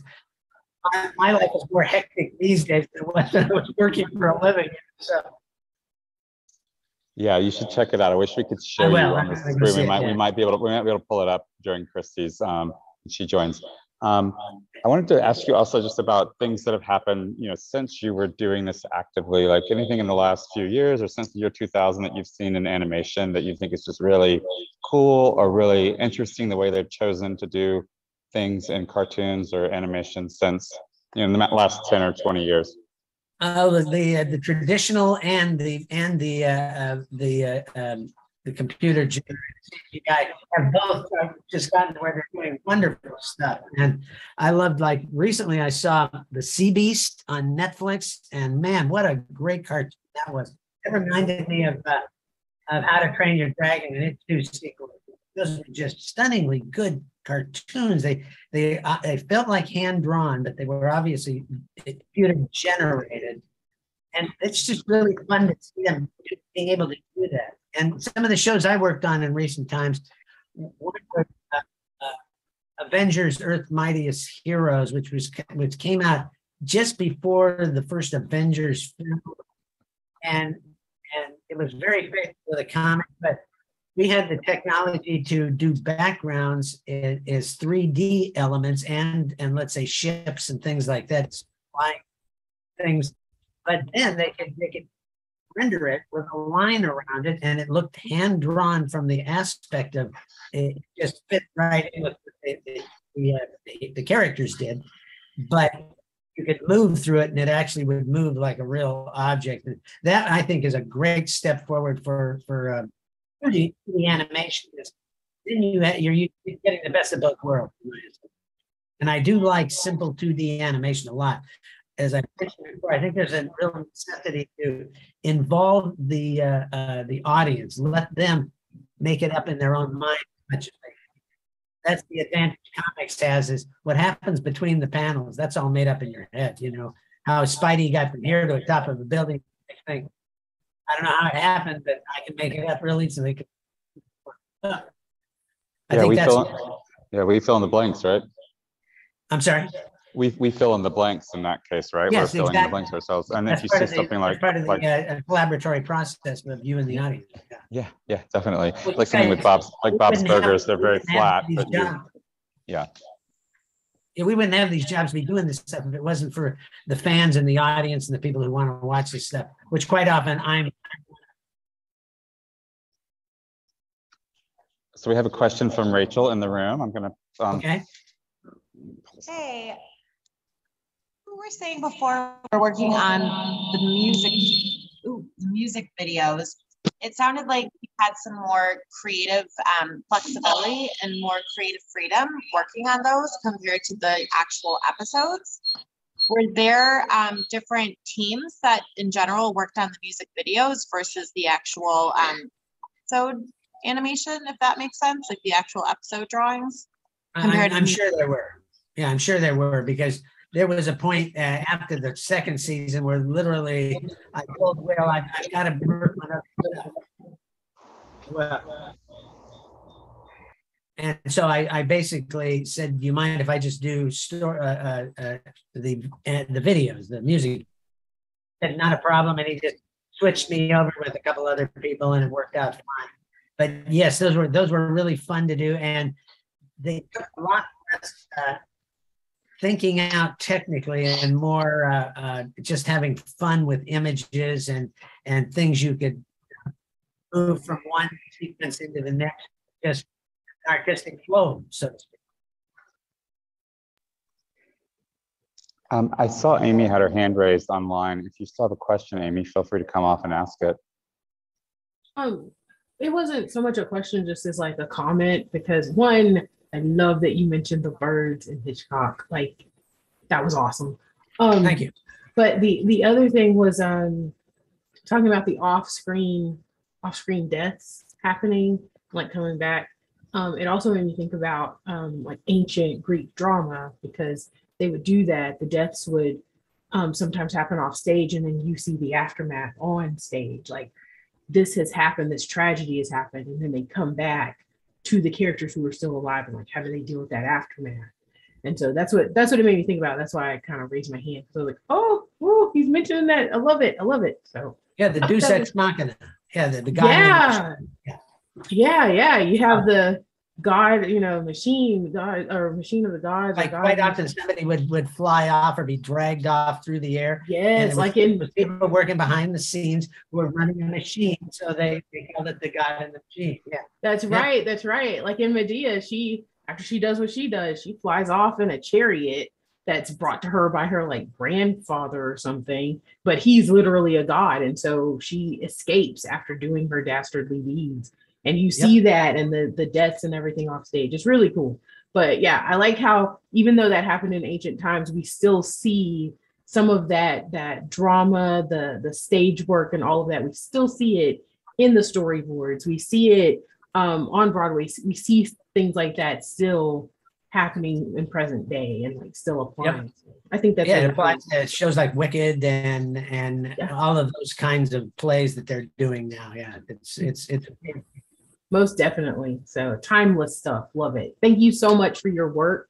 my life is more hectic these days than when I was working for a living. So. Yeah, you should check it out. I wish we could show you on the screen. We might be able to pull it up during Christie's when she joins. I wanted to ask you also just about things that have happened, since you were doing this actively, like anything in the last few years or since the year 2000 that you've seen in animation that you think is just really cool or really interesting, the way they've chosen to do things in cartoons or animation since, in the last 10 or 20 years. The traditional and the computer generated CGI have both just gotten to where they're doing wonderful stuff. And I loved, like recently I saw The Sea Beast on Netflix, and man, what a great cartoon that was. It reminded me of How to Train Your Dragon and its 2 sequels. Those were just stunningly good cartoons. They felt like hand drawn, but they were obviously computer generated, and it's just really fun to see them being able to do that. And some of the shows I worked on in recent times, one was Avengers: Earth's Mightiest Heroes, which came out just before the first Avengers film, and it was very faithful to the comic, but we had the technology to do backgrounds as 3D elements and let's say ships and things like that, flying things. But then they could render it with a line around it, and it looked hand drawn from the aspect of it just fit right in with the characters did. But you could move through it, and it actually would move like a real object. And that I think is a great step forward for the animation. Then you're getting the best of both worlds. And I do like simple 2D animation a lot. As I mentioned before, I think there's a real necessity to involve the audience, let them make it up in their own mind. That's the advantage comics has, is what happens between the panels. That's all made up in your head. How Spidey got from here to the top of a building. I don't know how it happened, but I can make it up real easily. We fill in the blanks, right? I'm sorry? We fill in the blanks in that case, right? Yes, we're filling in the blanks ourselves. And if you see something like part of the collaboratory process with you and the audience. Yeah, definitely. Like something with Bob's Burgers, they're very flat. But we wouldn't have these jobs be doing this stuff if it wasn't for the fans and the audience and the people who want to watch this stuff, which quite often I'm. So we have a question from Rachel in the room. I'm gonna. Okay. Hey, we were saying before we're working on the music videos. It sounded like you had some more creative flexibility and more creative freedom working on those compared to the actual episodes. Were there different teams that in general worked on the music videos versus the actual episode animation, if that makes sense, like the actual episode drawings? I'm sure there were. Yeah, I'm sure there were, because there was a point after the second season where literally I told Will, I've got to work on and so I basically said, do you mind if I just do the videos, the music? And not a problem. And he just switched me over with a couple other people, and it worked out fine. But yes, those were really fun to do, and they took a lot less thinking out technically and more just having fun with images and things you could move from one sequence into the next, just artistic flow, so to speak. I saw Amy had her hand raised online. If you saw the question, Amy, feel free to come off and ask it. It wasn't so much a question, just as like a comment, because one, I love that you mentioned the birds in Hitchcock. Like, that was awesome. Thank you. But the other thing was talking about the off-screen off-screen deaths happening, like coming back. It also made me think about like ancient Greek drama, because they would do that. The deaths would sometimes happen off stage, and then you see the aftermath on stage. Like, this has happened, this tragedy has happened, and then they come back to the characters who are still alive, and like, how do they deal with that aftermath? And so that's what it made me think about. That's why I kind of raised my hand. So like, oh, he's mentioning that. I love it. So yeah, the Deus Ex Machina. Yeah, the guy. Yeah. You have the God, machine, God, or machine of the gods. Like, quite often somebody would fly off or be dragged off through the air. Yes, like people working behind the scenes who were running a machine, so they called it the God in the machine. Yeah, that's right. That's right. Like in Medea, after she does what she does, she flies off in a chariot that's brought to her by her like grandfather or something, but he's literally a god, and so she escapes after doing her dastardly deeds. And you see that and the deaths and everything off stage. It's really cool. But yeah, I like how even though that happened in ancient times, we still see some of that drama, the stage work and all of that. We still see it in the storyboards. We see it on Broadway. We see things like that still happening in present day and like still applying. Yep. I think that's it applies to shows like Wicked and all of those kinds of plays that they're doing now. Yeah, it's most definitely. So timeless stuff. Love it. Thank you so much for your work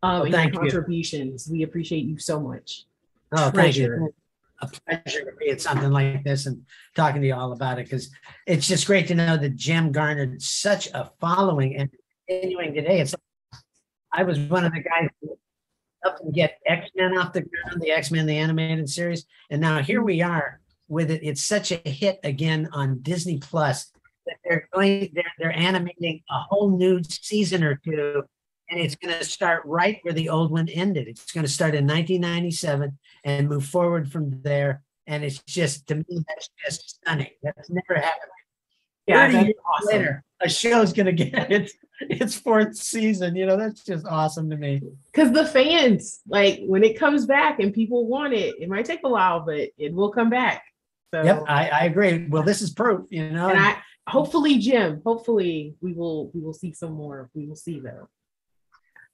and your contributions. We appreciate you so much. Oh, thank you. A pleasure to be at something like this and talking to you all about it, because it's just great to know that Jem garnered such a following and continuing today. It's like, I was one of the guys who helped them get X-Men off the ground, the X-Men, the animated series. And now here we are with it. It's such a hit again on Disney Plus that they're animating a whole new season or two, and it's going to start right where the old one ended. It's going to start in 1997 and move forward from there. And it's just, to me, that's just stunning. That's never happened. Yeah, 30 years awesome. Later, a show's going to get its fourth season. That's just awesome to me. Because the fans, like, when it comes back and people want it, it might take a while, but it will come back. So, yep, I agree. Well, this is proof, And hopefully, Jim, we will see some more. We will see though.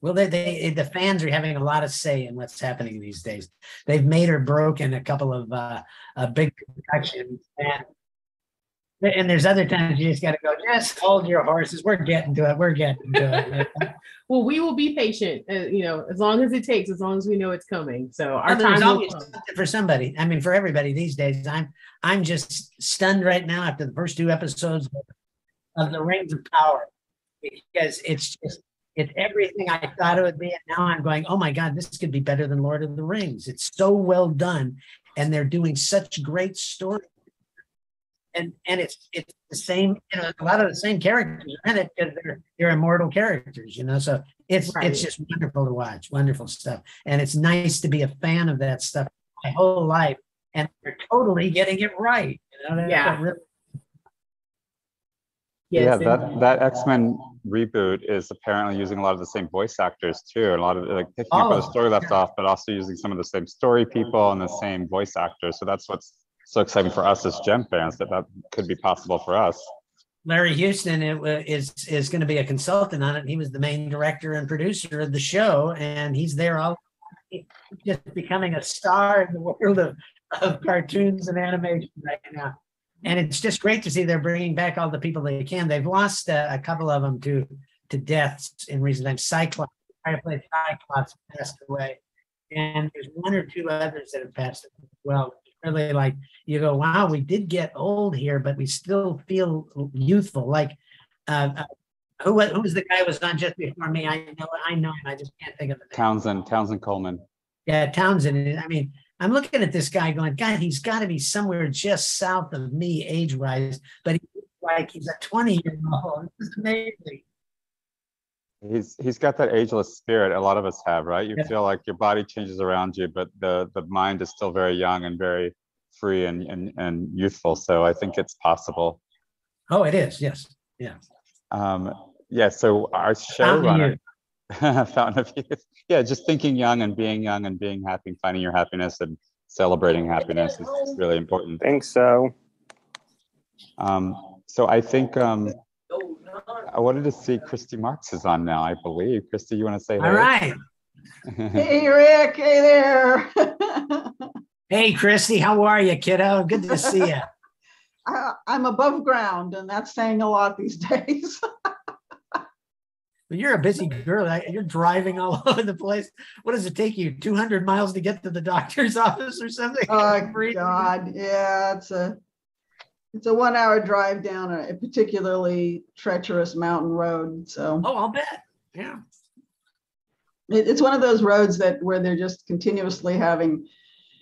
Well, the fans are having a lot of say in what's happening these days. They've made or broken a couple of big productions, and there's other times you just got to go, just hold your horses. We're getting to it. Well, we will be patient, as long as it takes, as long as we know it's coming. So our time will come. For somebody. I mean, for everybody these days. I'm just stunned right now after the first two episodes of The Rings of Power, because it's everything I thought it would be, and now I'm going, oh my God, this could be better than Lord of the Rings. It's so well done, and they're doing such great story. And it's the same, a lot of the same characters are in it because they're immortal characters, so it's just wonderful to watch, wonderful stuff. And it's nice to be a fan of that stuff my whole life, and they're totally getting it right. That X-Men reboot is apparently using a lot of the same voice actors too, a lot of like picking up where the story left off, but also using some of the same story people and the same voice actors. So that's what's so exciting for us as Jem fans, that could be possible for us. Larry Houston is going to be a consultant on it. He was the main director and producer of the show, and he's there he's just becoming a star in the world of cartoons and animation right now. And it's just great to see they're bringing back all the people they can. They've lost a couple of them to deaths in recent times. Cyclops, the guy who played Cyclops, passed away, and there's one or two others that have passed away as well. Really, like, you go, wow, we did get old here, but we still feel youthful. Like, who was the guy who was on just before me? I know him. I just can't think of it. Townsend Coleman. Yeah, Townsend. I mean, I'm looking at this guy going, God, he's got to be somewhere just south of me age-wise, but he's a 20-year-old. This is amazing. He's got that ageless spirit a lot of us have, right? You feel like your body changes around you, but the mind is still very young and very free and youthful. So I think it's possible. Oh, it is. Yes. Yeah. So our showrunner, Fountain of Youth. Yeah, just thinking young and being happy, finding your happiness and celebrating happiness is really important. I think so. So I think I wanted to see Christy Marks is on now, I believe. Christy, you want to say hey? All right. Hey, Rick. Hey there. Hey, Christy, how are you, kiddo? Good to see you. I'm above ground, and that's saying a lot these days. Well, you're a busy girl. You're driving all over the place. What does it take you? 200 miles to get to the doctor's office or something? Oh, God. Yeah, it's a 1 hour drive down a particularly treacherous mountain road. So, Oh, I'll bet. Yeah. it's one of those roads where they're just continuously having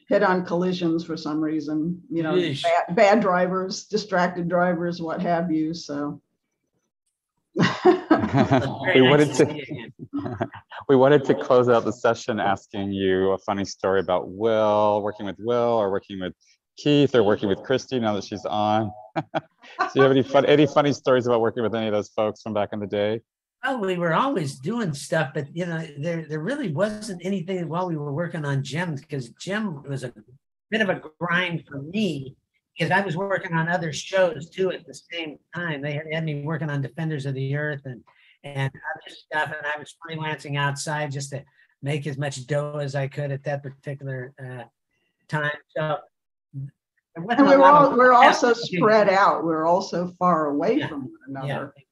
head-on collisions for some reason, Yeesh. bad drivers, distracted drivers, what have you. So we wanted to close out the session asking you a funny story about working with Will, or working with Keith, or working with Christy now that she's on. Do you have any funny stories about working with any of those folks from back in the day? Well, we were always doing stuff, but there really wasn't anything while we were working on Gem, because Gem was a bit of a grind for me, because I was working on other shows too at the same time. They had me working on Defenders of the Earth and other stuff, and I was freelancing outside just to make as much dough as I could at that particular time. So, and we're also spread out. We're also far away from one another. Yeah.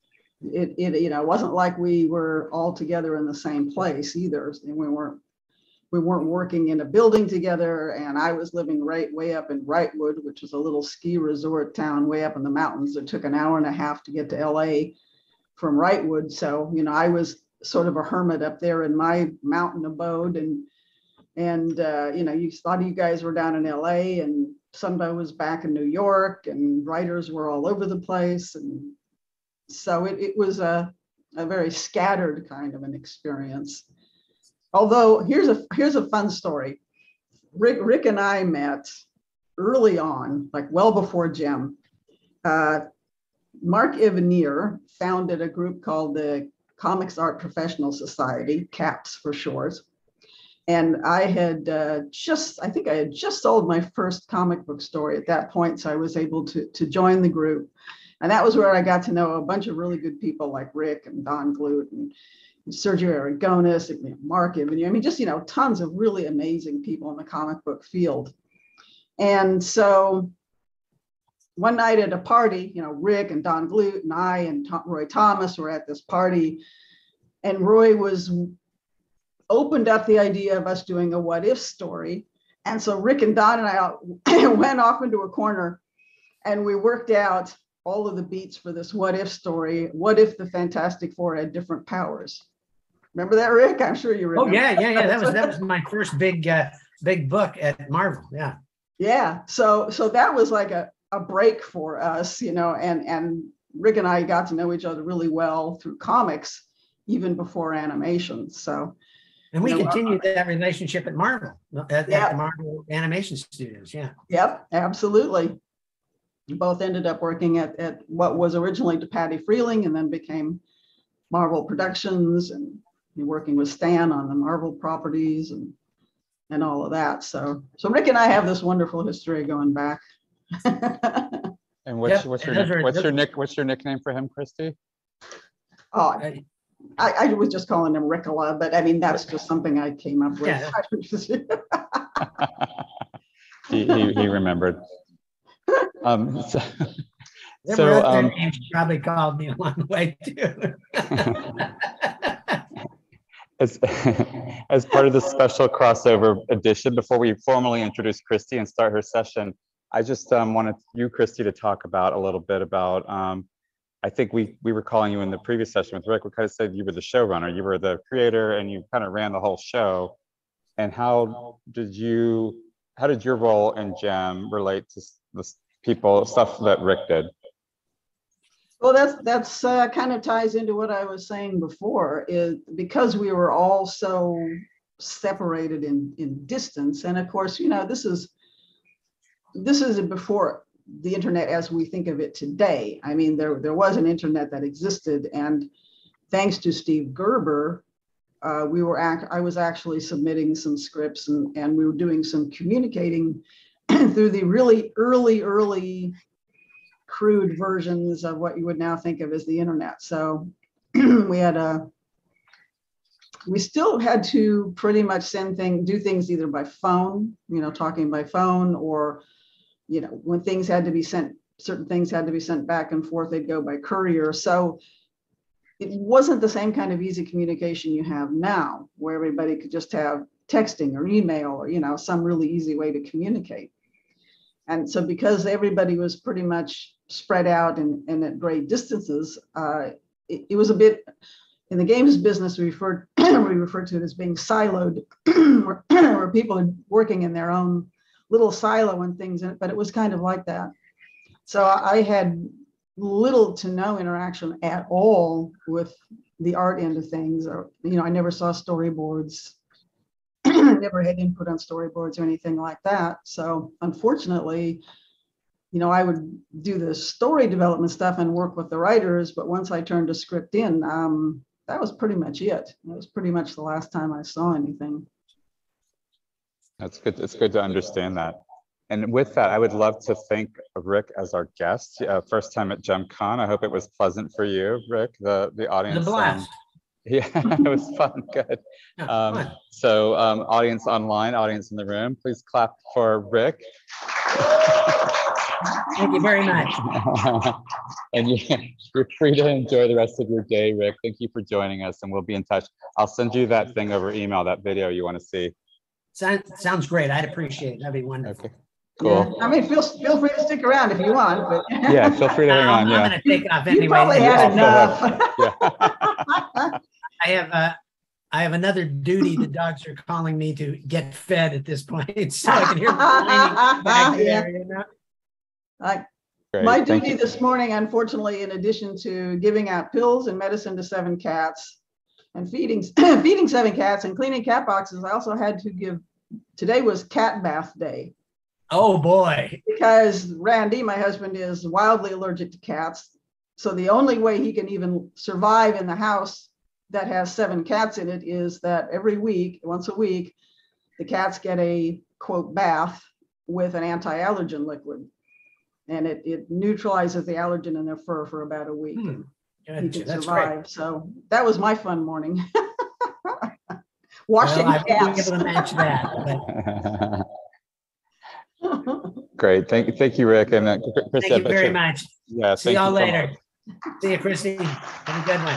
It wasn't like we were all together in the same place either. We weren't working in a building together, and I was living way up in Wrightwood, which is a little ski resort town way up in the mountains. It took an hour and a half to get to LA from Wrightwood. So, I was sort of a hermit up there in my mountain abode, and a lot of you guys were down in LA, and somebody was back in New York, and writers were all over the place. And so it was a very scattered kind of an experience. Although here's a fun story. Rick and I met early on, like well before Gem. Mark Evanier founded a group called the Comics Art Professional Society, CAPS for short. And I had I think I had just sold my first comic book story at that point, so I was able to join the group. And that was where I got to know a bunch of really good people like Rick and Don Glut and Sergio Aragonis, Mark Evanier. Just, tons of really amazing people in the comic book field. And so one night at a party, Rick and Don Glut and I and Roy Thomas were at this party, and Roy opened up the idea of us doing a what if story. And so Rick and Don and I went off into a corner, and we worked out all of the beats for this what if story. What if the Fantastic Four had different powers? Remember that, Rick? I'm sure you remember. Oh yeah. That was my first big book at Marvel. Yeah. Yeah. So that was like a break for us, and Rick and I got to know each other really well through comics, even before animation. So. And we continued that relationship at Marvel, at the Marvel Animation Studios. Yeah. Yep, absolutely. We both ended up working at what was originally DePatie Freeling and then became Marvel Productions, and working with Stan on the Marvel properties and all of that. So Rick and I have this wonderful history going back. And what's your nickname for him, Christy? Oh, I was just calling him Ricola, but that's just something I came up with. Yeah. he remembered. Names probably called me along the way too. As part of the special crossover edition, before we formally introduce Christy and start her session, I just wanted you, Christy, to talk about a little bit about, I think we were calling you in the previous session with Rick, we kind of said you were the showrunner, you were the creator, and you kind of ran the whole show. And how did your role in Gem relate to the stuff that Rick did? Well, that's kind of ties into what I was saying before, is because we were all so separated in distance. And of course, this is before the internet as we think of it today. There was an internet that existed, and thanks to Steve Gerber, I was actually submitting some scripts, and we were doing some communicating through the really early crude versions of what you would now think of as the internet. So we still had to pretty much do things either by phone, talking by phone, or, when things had to be sent, certain things had to be sent back and forth, they'd go by courier. So it wasn't the same kind of easy communication you have now, where everybody could just have texting or email or, some really easy way to communicate. And so because everybody was pretty much spread out and at great distances, it was a bit, in the games business, we refer to it as being siloed, where people are working in their own little silo and things, but it was kind of like that. So I had little to no interaction at all with the art end of things, or, I never saw storyboards, never had input on storyboards or anything like that. So unfortunately, I would do the story development stuff and work with the writers, but once I turned to script in, that was pretty much it. That was pretty much the last time I saw anything. That's good. It's good to understand that. And with that, I would love to thank Rick as our guest. First time at JemCon. I hope it was pleasant for you, Rick. The audience. The blast. Yeah, it was fun. Good. So audience online, audience in the room, please clap for Rick. Thank you very much. And you're free to enjoy the rest of your day, Rick. Thank you for joining us, and we'll be in touch. I'll send you that thing over email, that video you want to see. Sounds great. I'd appreciate it. That'd be wonderful. Okay, cool. Yeah. I mean, feel free to stick around if you want. But yeah, feel free to hang on. Yeah. I'm going to take off anyway. You probably had enough. I have another duty. The dogs are calling me to get fed at this point, so I can hear them back there. Great. My duty this morning, unfortunately, in addition to giving out pills and medicine to 7 cats and feeding 7 cats and cleaning cat boxes, I also had to give, today was cat bath day. Oh boy. Because Randy, my husband, is wildly allergic to cats. So the only way he can even survive in the house that has 7 cats in it is that every week, once a week, the cats get a, quote, bath with an anti-allergen liquid. And it neutralizes the allergen in their fur for about a week. And he can survive. Great. So that was my fun morning. Washing cats. I won't be able to match that. Great. Thank you, Rick. And Chris, thank you very much. Yeah. See y'all later. See you, Christine. Have a good one.